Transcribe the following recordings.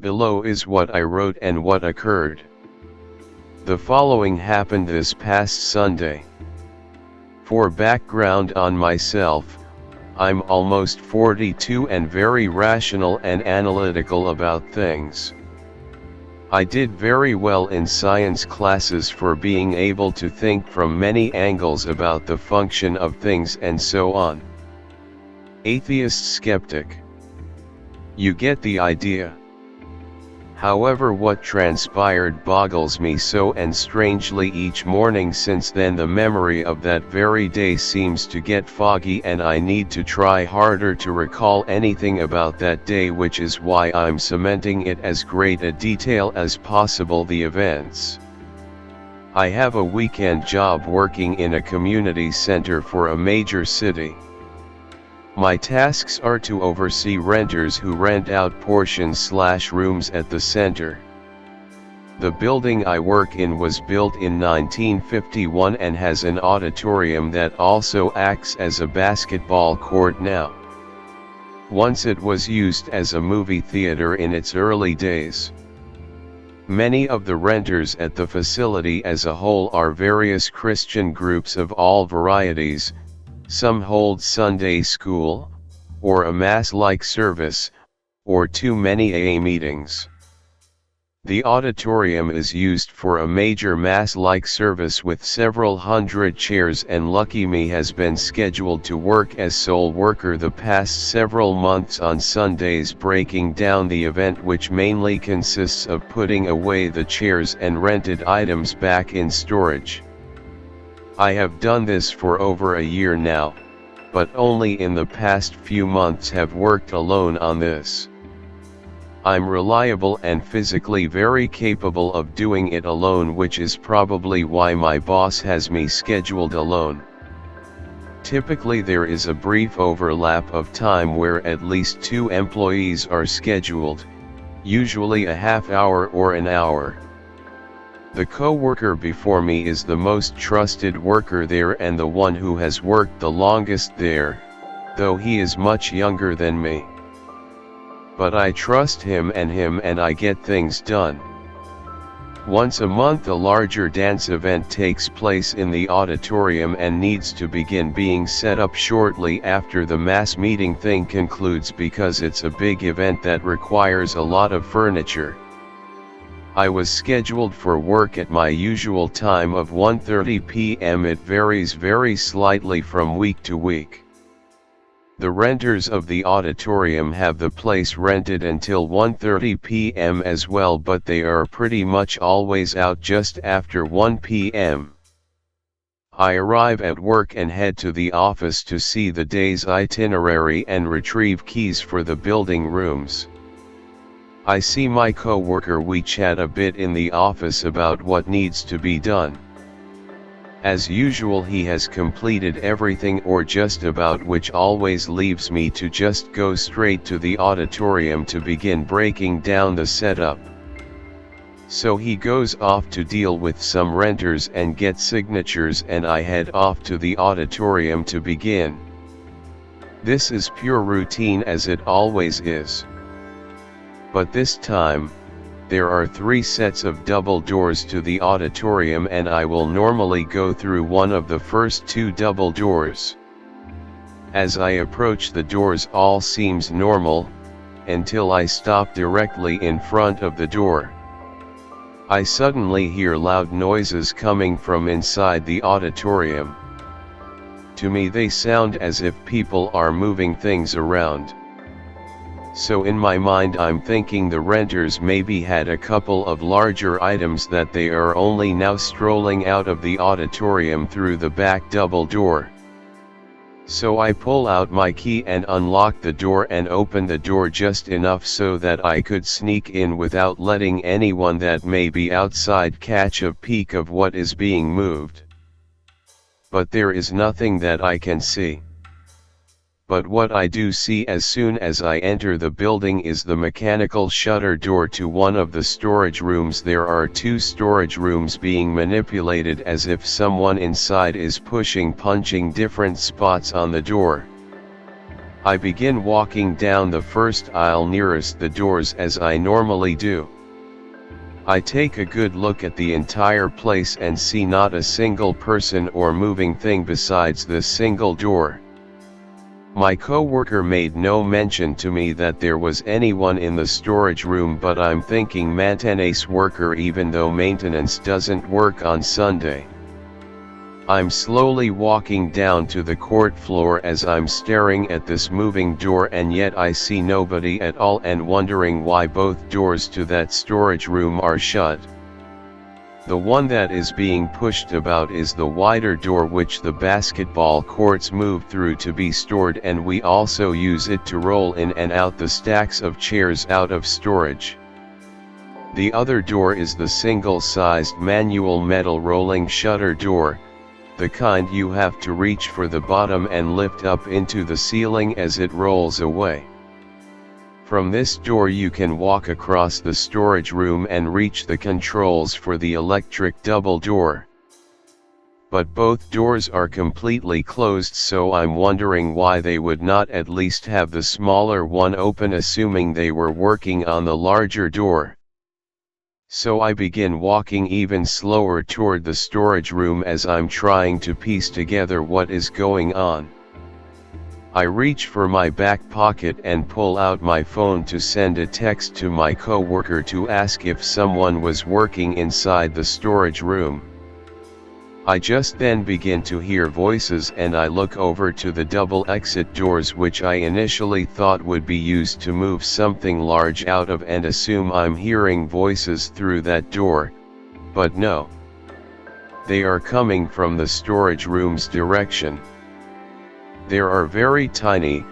Below is what I wrote and what occurred. The following happened this past Sunday. For background on myself, I'm almost 42 and very rational and analytical about things. I did very well in science classes for being able to think from many angles about the function of things and so on. Atheist skeptic. You get the idea. However, what transpired boggles me so and strangely each morning since then. The memory of that very day seems to get foggy and I need to try harder to recall anything about that day, which is why I'm cementing it as great a detail as possible. The events. I have a weekend job working in a community center for a major city. My tasks are to oversee renters who rent out portions/rooms at the center. The building I work in was built in 1951 and has an auditorium that also acts as a basketball court now. Once it was used as a movie theater in its early days. Many of the renters at the facility as a whole are various Christian groups of all varieties. Some hold Sunday school, or a mass-like service, or too many AA meetings. The auditorium is used for a major mass-like service with several hundred chairs, and lucky me has been scheduled to work as sole worker the past several months on Sundays, breaking down the event, which mainly consists of putting away the chairs and rented items back in storage. I have done this for over a year now, but only in the past few months have worked alone on this. I'm reliable and physically very capable of doing it alone, which is probably why my boss has me scheduled alone. Typically there is a brief overlap of time where at least 2 employees are scheduled, usually a half hour or an hour. The co-worker before me is the most trusted worker there and the one who has worked the longest there, though he is much younger than me. But I trust him and I get things done. Once a month a larger dance event takes place in the auditorium and needs to begin being set up shortly after the mass meeting thing concludes because it's a big event that requires a lot of furniture. I was scheduled for work at my usual time of 1:30 p.m. It varies very slightly from week to week. The renters of the auditorium have the place rented until 1:30 p.m. as well, but they are pretty much always out just after 1 p.m. I arrive at work and head to the office to see the day's itinerary and retrieve keys for the building rooms. I see my co-worker. We chat a bit in the office about what needs to be done. As usual, he has completed everything or just about, which always leaves me to just go straight to the auditorium to begin breaking down the setup. So he goes off to deal with some renters and get signatures, and I head off to the auditorium to begin. This is pure routine as it always is. But this time, there are 3 sets of double doors to the auditorium and I will normally go through one of the first 2 double doors. As I approach the doors all seems normal, until I stop directly in front of the door. I suddenly hear loud noises coming from inside the auditorium. To me they sound as if people are moving things around. So in my mind I'm thinking the renters maybe had a couple of larger items that they are only now strolling out of the auditorium through the back double door. So I pull out my key and unlock the door and open the door just enough so that I could sneak in without letting anyone that may be outside catch a peek of what is being moved. But there is nothing that I can see. But what I do see as soon as I enter the building is the mechanical shutter door to one of the storage rooms. There are 2 storage rooms being manipulated as if someone inside is punching different spots on the door. I begin walking down the first aisle nearest the doors as I normally do. I take a good look at the entire place and see not a single person or moving thing besides this single door. My co-worker made no mention to me that there was anyone in the storage room, but I'm thinking maintenance worker even though maintenance doesn't work on Sunday. I'm slowly walking down to the court floor as I'm staring at this moving door, and yet I see nobody at all and wondering why both doors to that storage room are shut. The one that is being pushed about is the wider door which the basketball courts move through to be stored, and we also use it to roll in and out the stacks of chairs out of storage. The other door is the single-sized manual metal rolling shutter door, the kind you have to reach for the bottom and lift up into the ceiling as it rolls away. From this door you can walk across the storage room and reach the controls for the electric double door. But both doors are completely closed, so I'm wondering why they would not at least have the smaller one open, assuming they were working on the larger door. So I begin walking even slower toward the storage room as I'm trying to piece together what is going on. I reach for my back pocket and pull out my phone to send a text to my co-worker to ask if someone was working inside the storage room. I just then begin to hear voices, and I look over to the double exit doors, which I initially thought would be used to move something large out of, and assume I'm hearing voices through that door, but no. They are coming from the storage room's direction. There are very tiny,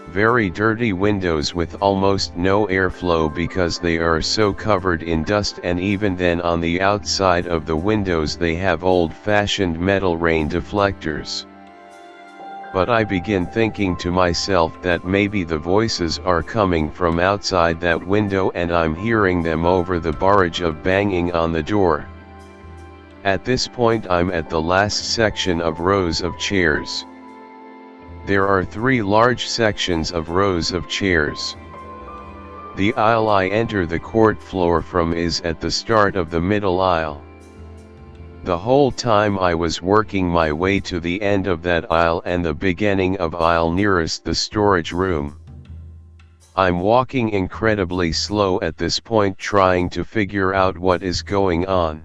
very dirty windows with almost no airflow because they are so covered in dust, and even then on the outside of the windows they have old-fashioned metal rain deflectors. But I begin thinking to myself that maybe the voices are coming from outside that window and I'm hearing them over the barrage of banging on the door. At this point I'm at the last section of rows of chairs. There are 3 large sections of rows of chairs. The aisle I enter the court floor from is at the start of the middle aisle. The whole time I was working my way to the end of that aisle and the beginning of aisle nearest the storage room. I'm walking incredibly slow at this point, trying to figure out what is going on.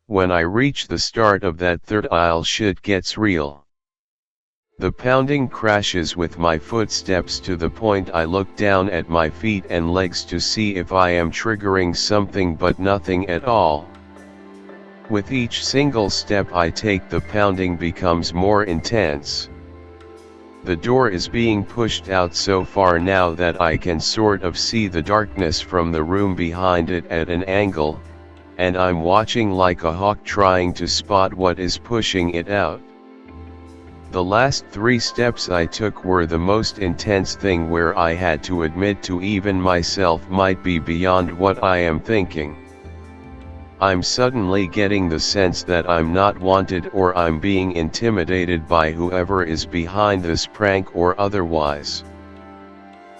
When I reach the start of that third aisle, shit gets real. The pounding crashes with my footsteps to the point I look down at my feet and legs to see if I am triggering something, but nothing at all. With each single step I take, the pounding becomes more intense. The door is being pushed out so far now that I can sort of see the darkness from the room behind it at an angle, and I'm watching like a hawk trying to spot what is pushing it out. The last 3 steps I took were the most intense thing, where I had to admit to even myself might be beyond what I am thinking. I'm suddenly getting the sense that I'm not wanted, or I'm being intimidated by whoever is behind this prank or otherwise.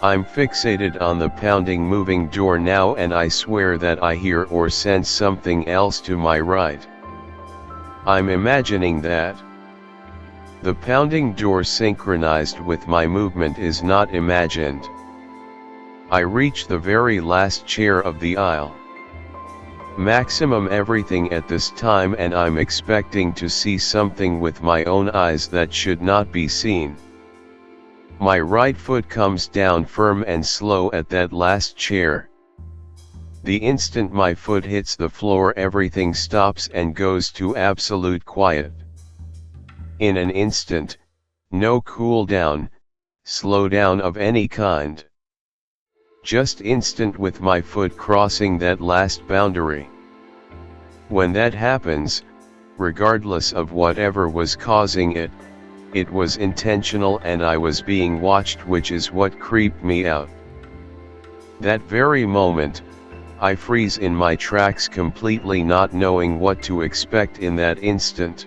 I'm fixated on the pounding moving door now, and I swear that I hear or sense something else to my right. I'm imagining that the pounding door synchronized with my movement is not imagined. I reach the very last chair of the aisle. Maximum everything at this time, and I'm expecting to see something with my own eyes that should not be seen. My right foot comes down firm and slow at that last chair. The instant my foot hits the floor, everything stops and goes to absolute quiet. In an instant, no cool down, slow down of any kind. Just instant, with my foot crossing that last boundary. When that happens, regardless of whatever was causing it, it was intentional and I was being watched, which is what creeped me out. That very moment, I freeze in my tracks, completely not knowing what to expect in that instant.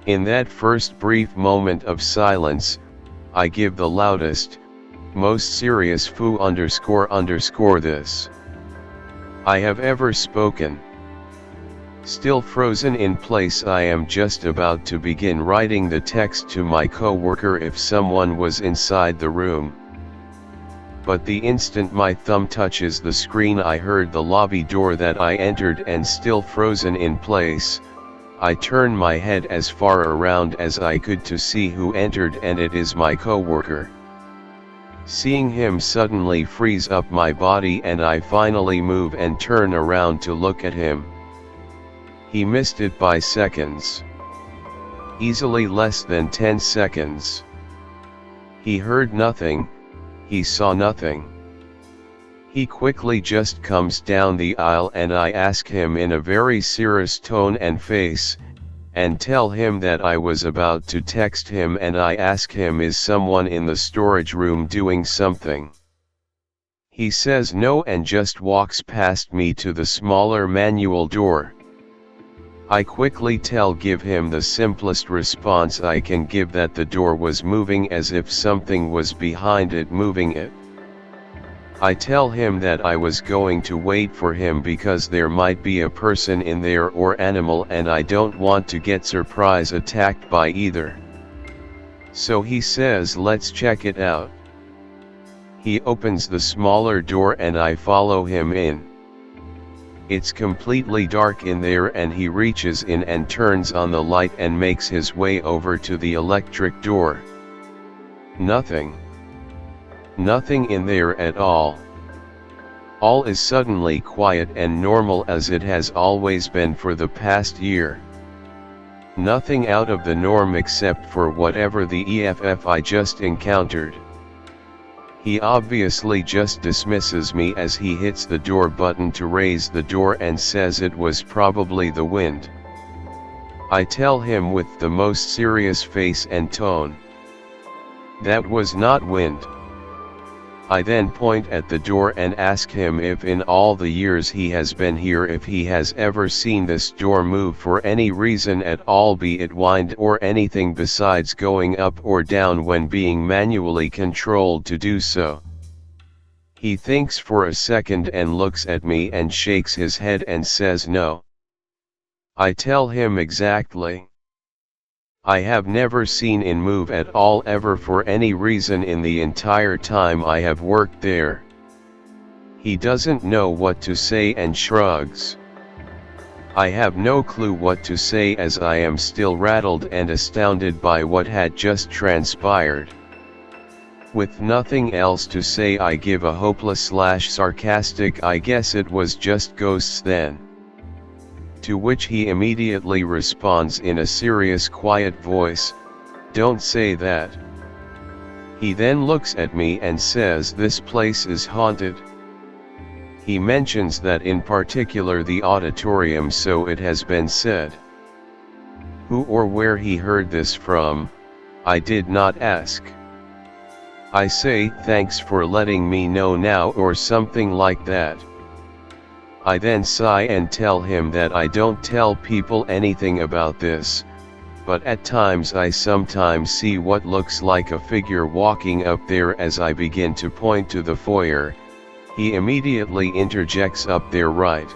In that first brief moment of silence, I give the loudest, most serious foo _ this I have ever spoken. Still frozen in place, I am just about to begin writing the text to my co-worker if someone was inside the room. But the instant my thumb touches the screen, I heard the lobby door that I entered, and still frozen in place, I turn my head as far around as I could to see who entered, and it is my co-worker. Seeing him suddenly freeze up my body, and I finally move and turn around to look at him. He missed it by seconds. Easily less than 10 seconds. He heard nothing, he saw nothing. He quickly just comes down the aisle, and I ask him in a very serious tone and face, and tell him that I was about to text him, and I ask him, is someone in the storage room doing something? He says no and just walks past me to the smaller manual door. I quickly give him the simplest response I can give, that the door was moving as if something was behind it moving it. I tell him that I was going to wait for him because there might be a person in there or animal, and I don't want to get surprise attacked by either. So he says, let's check it out. He opens the smaller door and I follow him in. It's completely dark in there, and he reaches in and turns on the light and makes his way over to the electric door. Nothing. Nothing in there at all. All is suddenly quiet and normal, as it has always been for the past year. Nothing out of the norm except for whatever the EFF I just encountered. He obviously just dismisses me as he hits the door button to raise the door and says it was probably the wind. I tell him with the most serious face and tone, that was not wind. I then point at the door and ask him if in all the years he has been here, if he has ever seen this door move for any reason at all, be it wind or anything besides going up or down when being manually controlled to do so. He thinks for a second and looks at me and shakes his head and says no. I tell him exactly. I have never seen it move at all ever for any reason in the entire time I have worked there. He doesn't know what to say and shrugs. I have no clue what to say, as I am still rattled and astounded by what had just transpired. With nothing else to say, I give a hopeless / sarcastic, I guess it was just ghosts then. To which he immediately responds in a serious, quiet voice, "Don't say that." He then looks at me and says, "This place is haunted." He mentions that in particular the auditorium, so it has been said. Who or where he heard this from, I did not ask. I say, "Thanks for letting me know now," or something like that. I then sigh and tell him that I don't tell people anything about this, but at times I sometimes see what looks like a figure walking up there. As I begin to point to the foyer, he immediately interjects, "Up there, right?"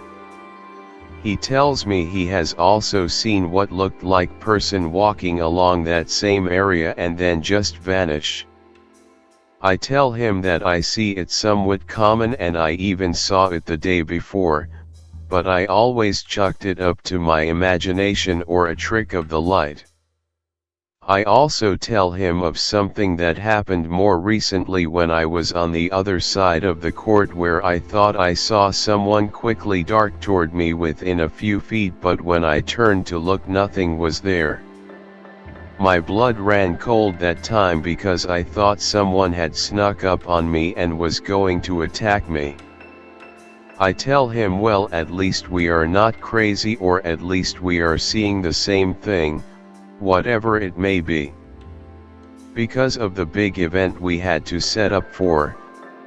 He tells me he has also seen what looked like person walking along that same area and then just vanish. I tell him that I see it somewhat common and I even saw it the day before, but I always chucked it up to my imagination or a trick of the light. I also tell him of something that happened more recently when I was on the other side of the court, where I thought I saw someone quickly dart toward me within a few feet, but when I turned to look, nothing was there. My blood ran cold that time because I thought someone had snuck up on me and was going to attack me. I tell him, well, at least we are not crazy, or at least we are seeing the same thing, whatever it may be. Because of the big event we had to set up for,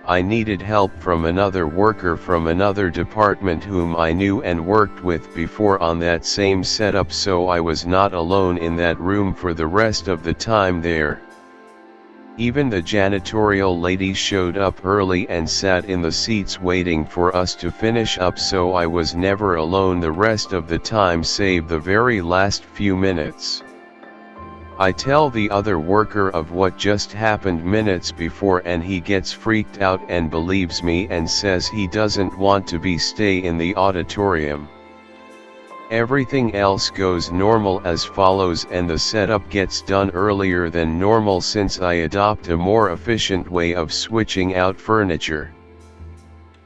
I needed help from another worker from another department whom I knew and worked with before on that same setup, so I was not alone in that room for the rest of the time there. Even the janitorial lady showed up early and sat in the seats waiting for us to finish up, so I was never alone the rest of the time save the very last few minutes. I tell the other worker of what just happened minutes before and he gets freaked out and believes me and says he doesn't want to stay in the auditorium. Everything else goes normal as follows, and the setup gets done earlier than normal since I adopt a more efficient way of switching out furniture.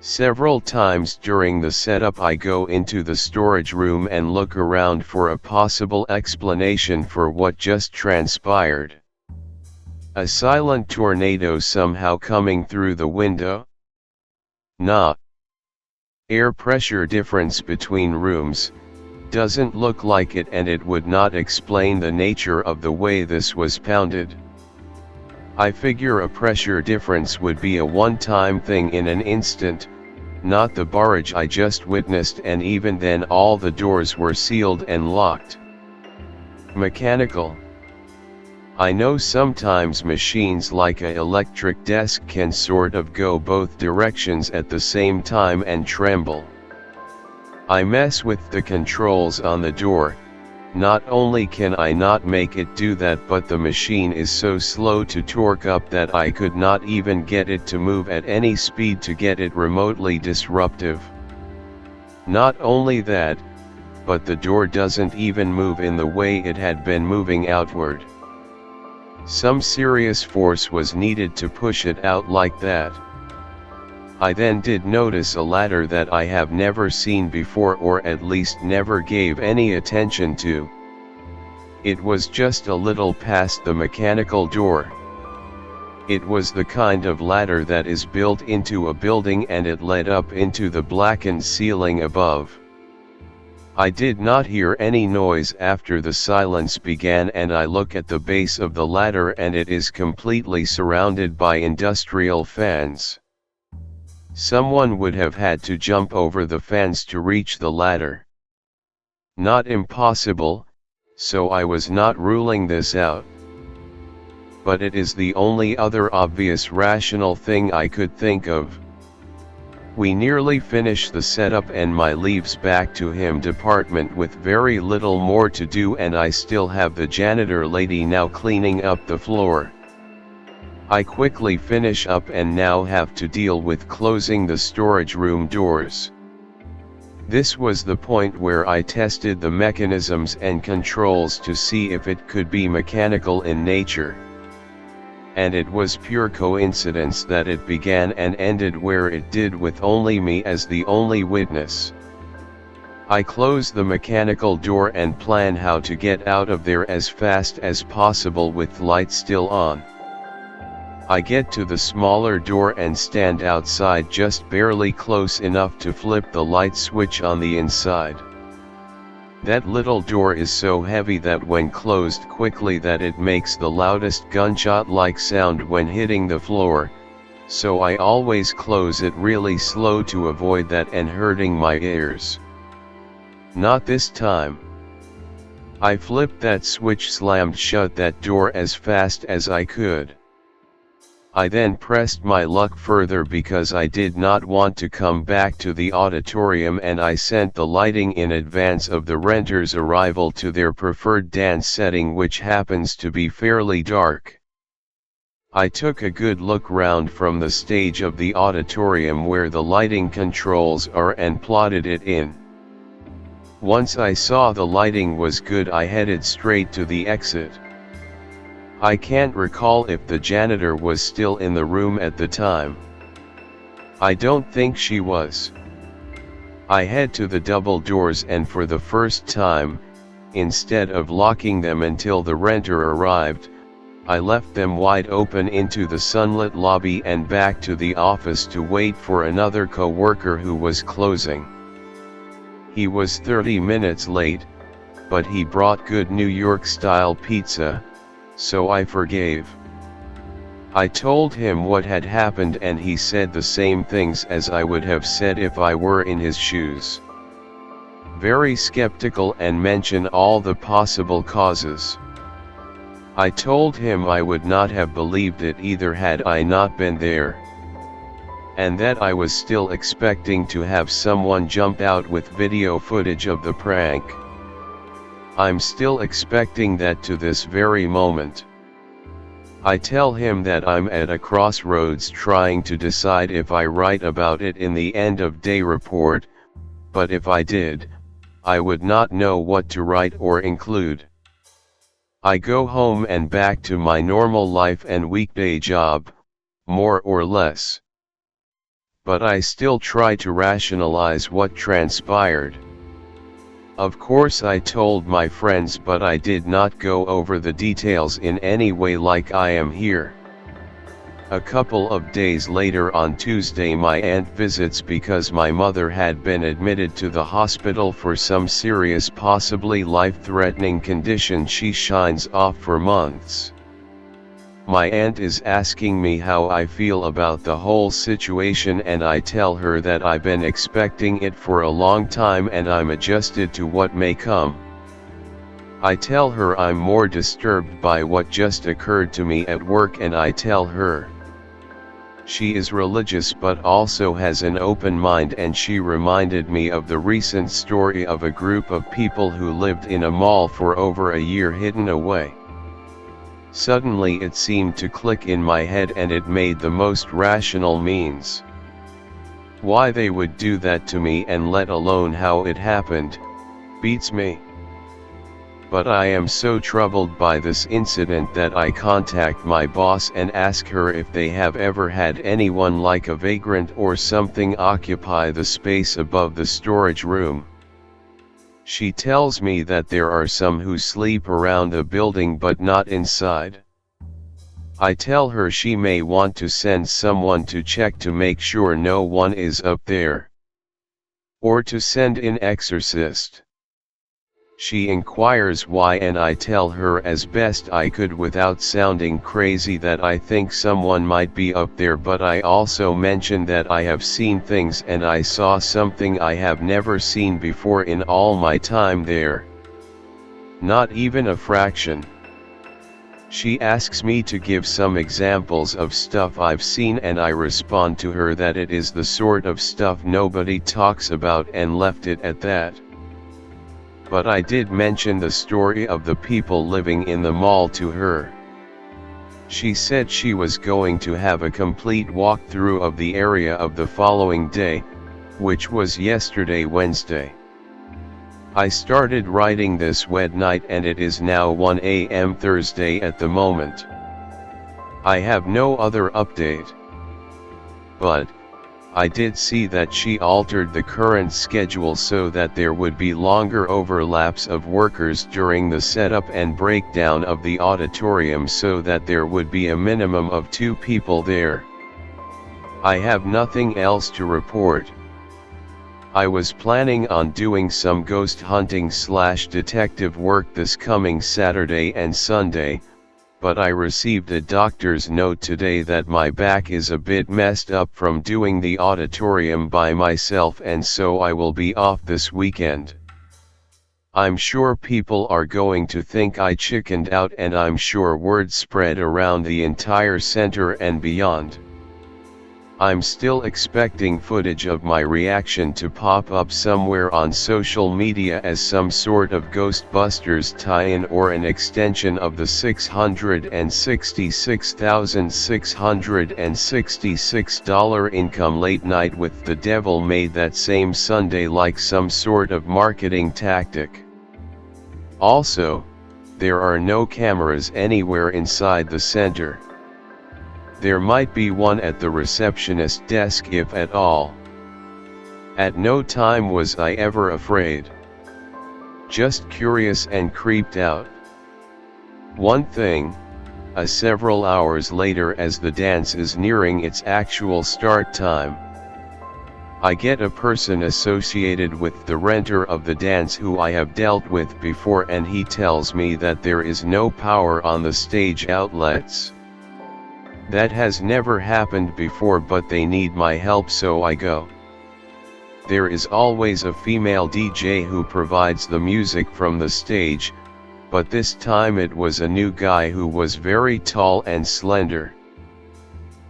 Several times during the setup I go into the storage room and look around for a possible explanation for what just transpired. A silent tornado somehow coming through the window? Nah. Air pressure difference between rooms? Doesn't look like it, and it would not explain the nature of the way this was pounded. I figure a pressure difference would be a one-time thing in an instant, not the barrage I just witnessed, and even then all the doors were sealed and locked. Mechanical. I know sometimes machines like a electric desk can sort of go both directions at the same time and tremble. I mess with the controls on the door. Not only can I not make it do that, but the machine is so slow to torque up that I could not even get it to move at any speed to get it remotely disruptive. Not only that, but the door doesn't even move in the way it had been moving outward. Some serious force was needed to push it out like that. I then did notice a ladder that I have never seen before, or at least never gave any attention to. It was just a little past the mechanical door. It was the kind of ladder that is built into a building, and it led up into the blackened ceiling above. I did not hear any noise after the silence began, and I look at the base of the ladder and it is completely surrounded by industrial fans. Someone would have had to jump over the fans to reach the ladder. Not impossible, so I was not ruling this out. But it is the only other obvious rational thing I could think of. We nearly finish the setup and my leaves back to him department with very little more to do, and I still have the janitor lady now cleaning up the floor. I quickly finish up and now have to deal with closing the storage room doors. This was the point where I tested the mechanisms and controls to see if it could be mechanical in nature. And it was pure coincidence that it began and ended where it did, with only me as the only witness. I close the mechanical door and plan how to get out of there as fast as possible with light still on. I get to the smaller door and stand outside just barely close enough to flip the light switch on the inside. That little door is so heavy that when closed quickly that it makes the loudest gunshot-like sound when hitting the floor, so I always close it really slow to avoid that and hurting my ears. Not this time. I flipped that switch, slammed shut that door as fast as I could. I then pressed my luck further because I did not want to come back to the auditorium, and I sent the lighting in advance of the renters' arrival to their preferred dance setting, which happens to be fairly dark. I took a good look round from the stage of the auditorium where the lighting controls are and plotted it in. Once I saw the lighting was good, I headed straight to the exit. I can't recall if the janitor was still in the room at the time. I don't think she was. I head to the double doors, and for the first time, instead of locking them until the renter arrived, I left them wide open into the sunlit lobby and back to the office to wait for another co-worker who was closing. He was 30 minutes late, but he brought good New York-style pizza, so I forgave. I told him what had happened, and he said the same things as I would have said if I were in his shoes. Very skeptical and mention all the possible causes. I told him I would not have believed it either had I not been there, and that I was still expecting to have someone jump out with video footage of the prank. I'm still expecting that to this very moment. I tell him that I'm at a crossroads trying to decide if I write about it in the end of day report, but if I did, I would not know what to write or include. I go home and back to my normal life and weekday job, more or less. But I still try to rationalize what transpired. Of course I told my friends, but I did not go over the details in any way like I am here. A couple of days later on Tuesday my aunt visits because my mother had been admitted to the hospital for some serious, possibly life-threatening condition she shines off for months. My aunt is asking me how I feel about the whole situation, and I tell her that I've been expecting it for a long time and I'm adjusted to what may come. I tell her I'm more disturbed by what just occurred to me at work, and I tell her she is religious but also has an open mind, and she reminded me of the recent story of a group of people who lived in a mall for over a year hidden away. Suddenly it seemed to click in my head, and it made the most rational means. Why they would do that to me, and let alone how it happened, beats me. But I am so troubled by this incident that I contact my boss and ask her if they have ever had anyone like a vagrant or something occupy the space above the storage room. She tells me that there are some who sleep around the building but not inside. I tell her she may want to send someone to check to make sure no one is up there, or to send an exorcist. She inquires why, and I tell her as best I could without sounding crazy that I think someone might be up there, but I also mention that I have seen things, and I saw something I have never seen before in all my time there. Not even a fraction. She asks me to give some examples of stuff I've seen, and I respond to her that it is the sort of stuff nobody talks about, and left it at that. But I did mention the story of the people living in the mall to her. She said she was going to have a complete walkthrough of the area of the following day, which was yesterday, Wednesday. I started writing this wed night, and it is now 1 a.m. Thursday at the moment. I have no other update. But I did see that she altered the current schedule so that there would be longer overlaps of workers during the setup and breakdown of the auditorium, so that there would be a minimum of 2 people there. I have nothing else to report. I was planning on doing some ghost hunting / detective work this coming Saturday and Sunday, but I received a doctor's note today that my back is a bit messed up from doing the auditorium by myself, and so I will be off this weekend. I'm sure people are going to think I chickened out, and I'm sure word spread around the entire center and beyond. I'm still expecting footage of my reaction to pop up somewhere on social media as some sort of Ghostbusters tie-in or an extension of the $666,666 income late night with the devil made that same Sunday, like some sort of marketing tactic. Also, there are no cameras anywhere inside the center. There might be one at the receptionist desk, if at all. At no time was I ever afraid. Just curious and creeped out. One thing, several hours later, as the dance is nearing its actual start time, I get a person associated with the renter of the dance who I have dealt with before, and he tells me that there is no power on the stage outlets. That has never happened before, but they need my help, so I go. There is always a female DJ who provides the music from the stage, but this time it was a new guy who was very tall and slender.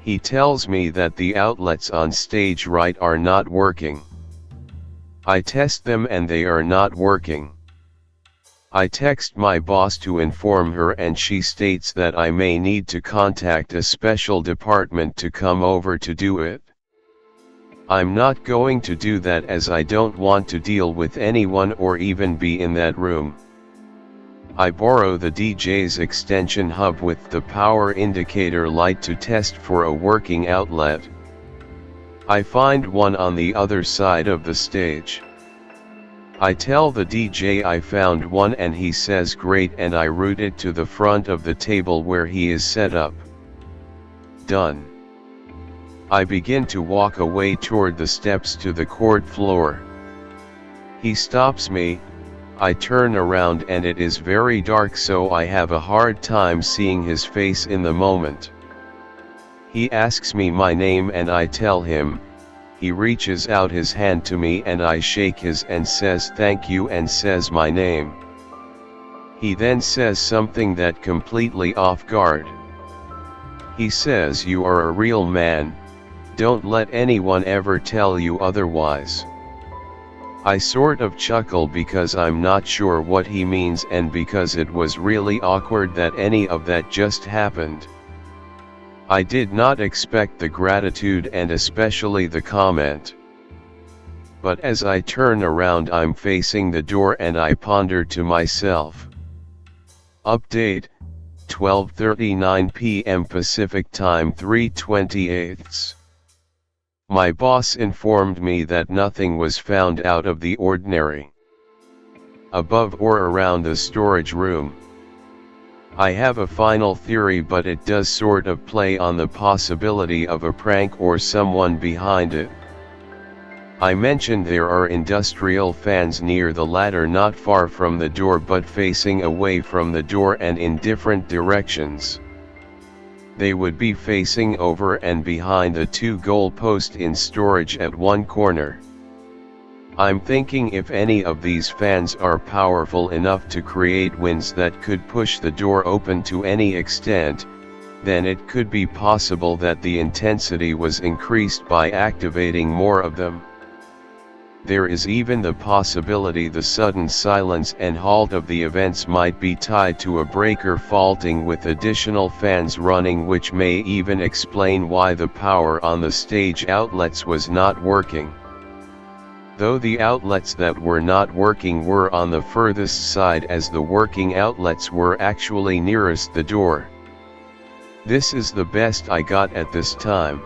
He tells me that the outlets on stage right are not working. I test them and they are not working. I text my boss to inform her and she states that I may need to contact a special department to come over to do it. I'm not going to do that as I don't want to deal with anyone or even be in that room. I borrow the DJ's extension hub with the power indicator light to test for a working outlet. I find one on the other side of the stage. I tell the DJ I found one and he says great, and I route it to the front of the table where he is set up. Done. I begin to walk away toward the steps to the court floor. He stops me. I turn around and it is very dark, so I have a hard time seeing his face in the moment. He asks me my name and I tell him. He reaches out his hand to me and I shake his and says thank you and says my name. He then says something that completely off guard. He says, "You are a real man, don't let anyone ever tell you otherwise." I sort of chuckle because I'm not sure what he means and because it was really awkward that any of that just happened. I did not expect the gratitude and especially the comment. But as I turn around I'm facing the door and I ponder to myself. Update, 12:39 p.m. Pacific Time, 3/28. My boss informed me that nothing was found out of the ordinary above or around the storage room. I have a final theory, but it does sort of play on the possibility of a prank or someone behind it. I mentioned there are industrial fans near the ladder not far from the door but facing away from the door and in different directions. They would be facing over and behind the two goal posts in storage at one corner. I'm thinking if any of these fans are powerful enough to create winds that could push the door open to any extent, then it could be possible that the intensity was increased by activating more of them. There is even the possibility the sudden silence and halt of the events might be tied to a breaker faulting with additional fans running, which may even explain why the power on the stage outlets was not working. Though the outlets that were not working were on the furthest side, as the working outlets were actually nearest the door. This is the best I got at this time.